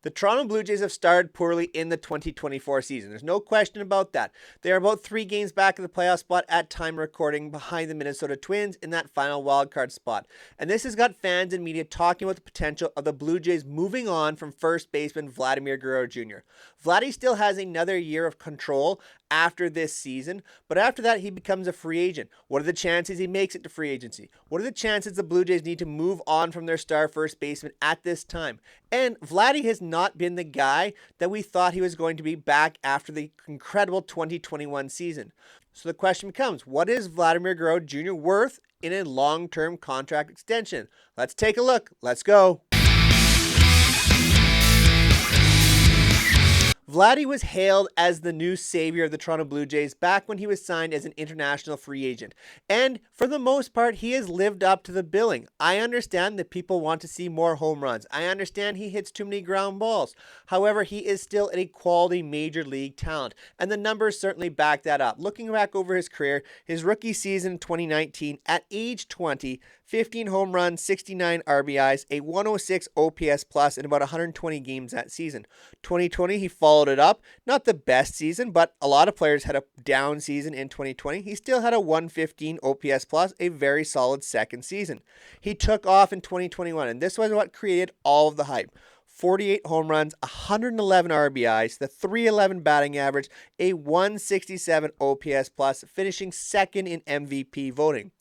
The Toronto Blue Jays have started poorly in the 2024 season. There's no question about that. They are about 3 games back of the playoff spot at time recording, behind the Minnesota Twins in that final wildcard spot. And this has got fans and media talking about the potential of the Blue Jays moving on from first baseman Vladimir Guerrero Jr. Vladdy still has another year of control after this season, but after that he becomes a free agent. What are the chances he makes it to free agency? What are the chances the Blue Jays need to move on from their star first baseman at this time? And Vladdy has not been the guy that we thought he was going to be back after the incredible 2021 season. So the question becomes, what is Vladimir Guerrero Jr. worth in a long-term contract extension? Let's take a look. Let's go. Vladi was hailed as the new savior of the Toronto Blue Jays back when he was signed as an international free agent. And for the most part, he has lived up to the billing. I understand that people want to see more home runs. I understand he hits too many ground balls. However, he is still a quality major league talent, and the numbers certainly back that up. Looking back over his career, his rookie season in 2019, at age 20, 15 home runs, 69 RBIs, a 106 OPS plus in about 120 games that season. 2020, he followed it up. Not the best season, but a lot of players had a down season in 2020. He still had a 115 OPS plus, a very solid second season. He took off in 2021, and this was what created all of the hype. 48 home runs, 111 RBIs, the 311 batting average, a 167 OPS plus, finishing second in MVP voting.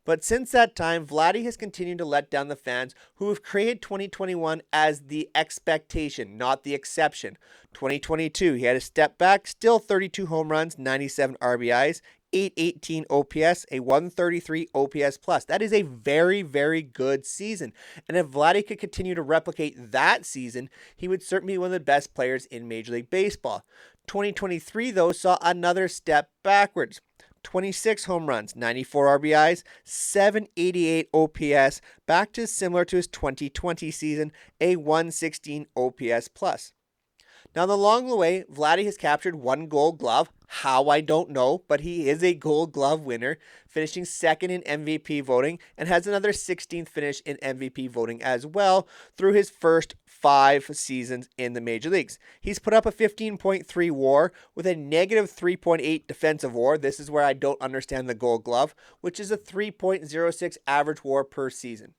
But since that time, Vladdy has continued to let down the fans who have created 2021 as the expectation, not the exception. 2022, he had a step back, still 32 home runs, 97 RBIs, 818 OPS, a 133 OPS plus. That is a very, very good season. And if Vladdy could continue to replicate that season, he would certainly be one of the best players in Major League Baseball. 2023, though, saw another step backwards. 26 home runs, 94 RBIs, 788 OPS, back to similar to his 2020 season, a 116 OPS plus. Now, along the way, Vladdy has captured 1 Gold Glove. How, I don't know, but he is a Gold Glove winner, finishing second in MVP voting, and has another 16th finish in MVP voting as well through his first 5 seasons in the major leagues. He's put up a 15.3 WAR with a negative 3.8 defensive WAR. This is where I don't understand the Gold Glove, which is a 3.06 average WAR per season.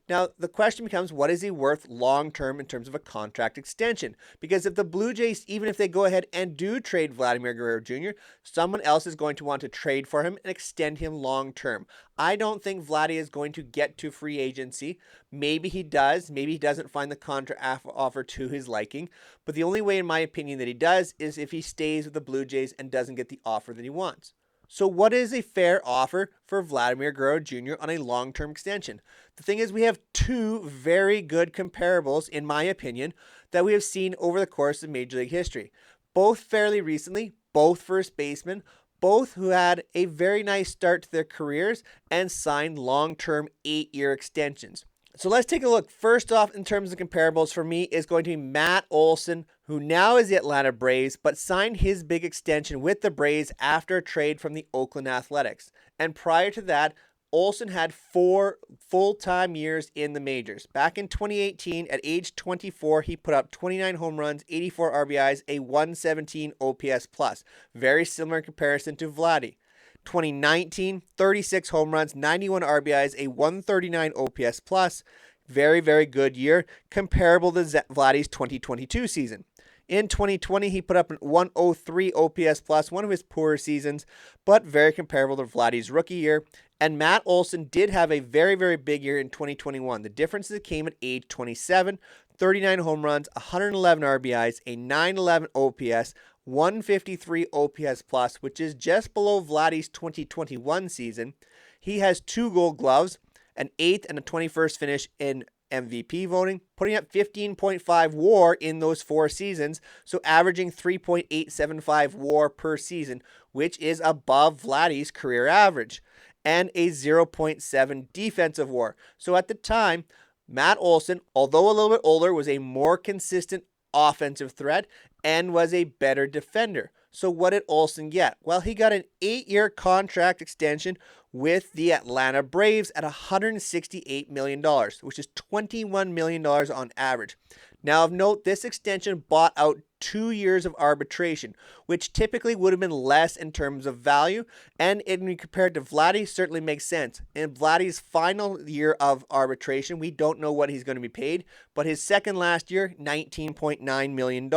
Now, the question becomes, what is he worth long-term in terms of a contract extension? Because if the Blue Jays, even if they go ahead and do trade Vladimir Guerrero Jr., someone else is going to want to trade for him and extend him long-term. I don't think Vladdy is going to get to free agency. Maybe he does. Maybe he doesn't find the contract offer to his liking. But the only way, in my opinion, that he does is if he stays with the Blue Jays and doesn't get the offer that he wants. So what is a fair offer for Vladimir Guerrero Jr. on a long-term extension? The thing is, we have 2 very good comparables, in my opinion, that we have seen over the course of Major League history. Both fairly recently, both first basemen, both who had a very nice start to their careers and signed long-term 8-year extensions. So let's take a look. First off, in terms of comparables, for me, is going to be Matt Olson, who now is the Atlanta Braves, but signed his big extension with the Braves after a trade from the Oakland Athletics. And prior to that, Olson had 4 full-time years in the majors. Back in 2018, at age 24, he put up 29 home runs, 84 RBIs, a 117 OPS plus. Very similar in comparison to Vladdy. 2019, 36 home runs, 91 RBIs, a 139 OPS plus. Very, very good year, comparable to Vladdy's 2022 season. In 2020, he put up an 103 OPS plus, one of his poorer seasons, but very comparable to Vladdy's rookie year. And Matt Olson did have a very, very big year in 2021. The differences came at age 27, 39 home runs, 111 RBIs, a 911 OPS, 153 OPS plus, which is just below Vladdy's 2021 season. He has 2 Gold Gloves, an 8th and a 21st finish in MVP voting, putting up 15.5 WAR in those 4 seasons, so averaging 3.875 WAR per season, which is above Vladdy's career average, and a 0.7 defensive WAR. So at the time, Matt Olson, although a little bit older, was a more consistent offensive threat and was a better defender. So what did Olson get? Well, he got an 8-year contract extension with the Atlanta Braves at $168 million, which is $21 million on average. Now, of note, this extension bought out 2 years of arbitration, which typically would have been less in terms of value, and when compared to Vladi, certainly makes sense. In Vladi's final year of arbitration, we don't know what he's going to be paid, but his second last year, $19.9 million.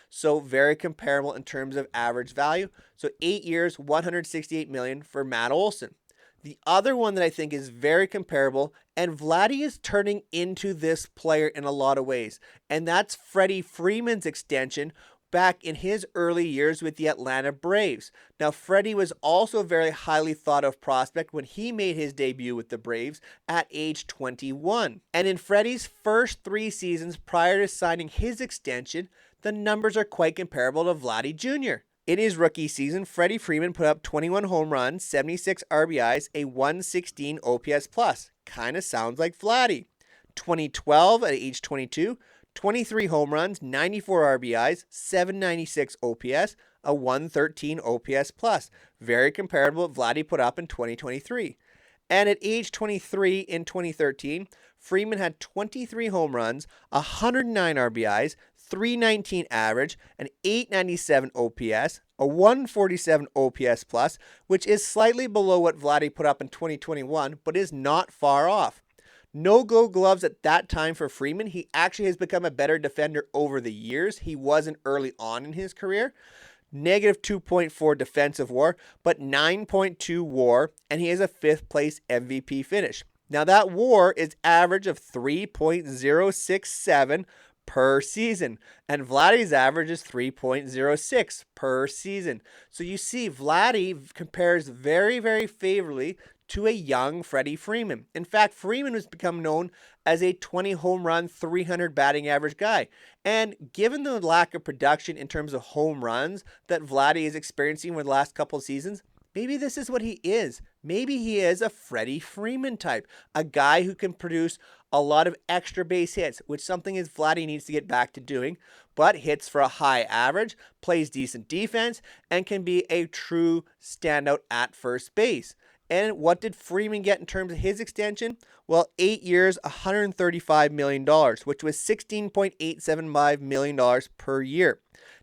So very comparable in terms of average value. So 8 years, $168 million for Matt Olson. The other one that I think is very comparable, and Vladi is turning into this player in a lot of ways, and that's Freddie Freeman's extension back in his early years with the Atlanta Braves. Now, Freddie was also a very highly thought of prospect when he made his debut with the Braves at age 21. And in Freddie's first 3 seasons prior to signing his extension, the numbers are quite comparable to Vladi Jr. In his rookie season, Freddie Freeman put up 21 home runs, 76 RBIs, a 116 OPS+. Kind of sounds like Vladi. 2012 at age 22, 23 home runs, 94 RBIs, 796 OPS, a 113 OPS+. Very comparable to what Vladi put up in 2023. And at age 23 in 2013, Freeman had 23 home runs, 109 RBIs, 319 average, an 897 OPS, a 147 OPS+, which is slightly below what Vladi put up in 2021, but is not far off. No Gold Gloves at that time for Freeman. He actually has become a better defender over the years. He wasn't early on in his career. Negative 2.4 defensive WAR, but 9.2 WAR, and he has a 5th place MVP finish. Now that WAR is average of 3.067 per season, and Vladi's average is 3.06 per season. So you see, Vladi compares very, very favorably to a young Freddie Freeman. In fact, Freeman has become known as a 20 home run, 300 batting average guy. And given the lack of production in terms of home runs that Vladi is experiencing over the last couple of seasons, maybe this is what he is. Maybe he is a Freddie Freeman type, a guy who can produce a lot of extra base hits, which something is Vladi needs to get back to doing, but hits for a high average, plays decent defense, and can be a true standout at first base. And what did Freeman get in terms of his extension? Well, 8 years, $135 million, which was $16.875 million per year.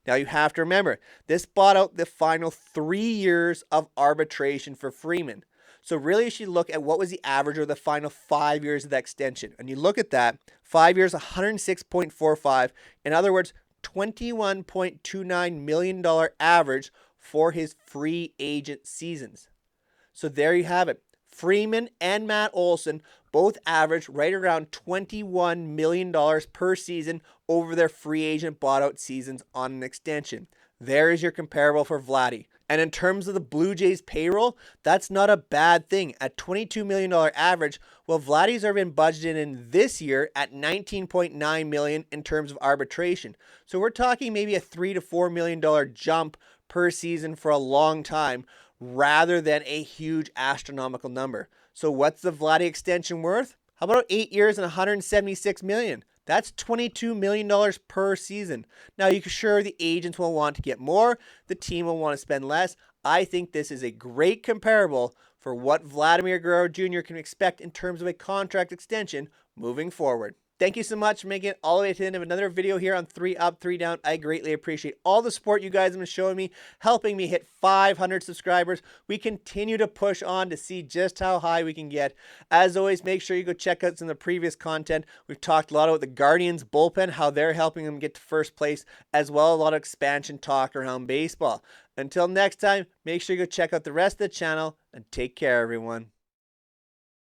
Now you have to remember, this bought out the final 3 years of arbitration for Freeman. So really you should look at what was the average over the final 5 years of that extension. And you look at that, 5 years, $106.45. In other words, $21.29 million average for his free agent seasons. So there you have it. Freeman and Matt Olson both averaged right around $21 million per season over their free agent bought out seasons on an extension. There is your comparable for Vladi. And in terms of the Blue Jays payroll, that's not a bad thing. At $22 million average, well, Vladi's already been budgeted in this year at $19.9 million in terms of arbitration. So we're talking maybe a $3 to $4 million jump per season for a long time, rather than a huge astronomical number. So what's the Vladi extension worth? How about 8 years and $176 million? That's $22 million per season. Now, sure, the agents will want to get more. The team will want to spend less. I think this is a great comparable for what Vladimir Guerrero Jr. can expect in terms of a contract extension moving forward. Thank you so much for making it all the way to the end of another video here on 3 Up, 3 Down. I greatly appreciate all the support you guys have been showing me, helping me hit 500 subscribers. We continue to push on to see just how high we can get. As always, make sure you go check out some of the previous content. We've talked a lot about the Guardians bullpen, how they're helping them get to first place, as well as a lot of expansion talk around baseball. Until next time, make sure you go check out the rest of the channel, and take care, everyone.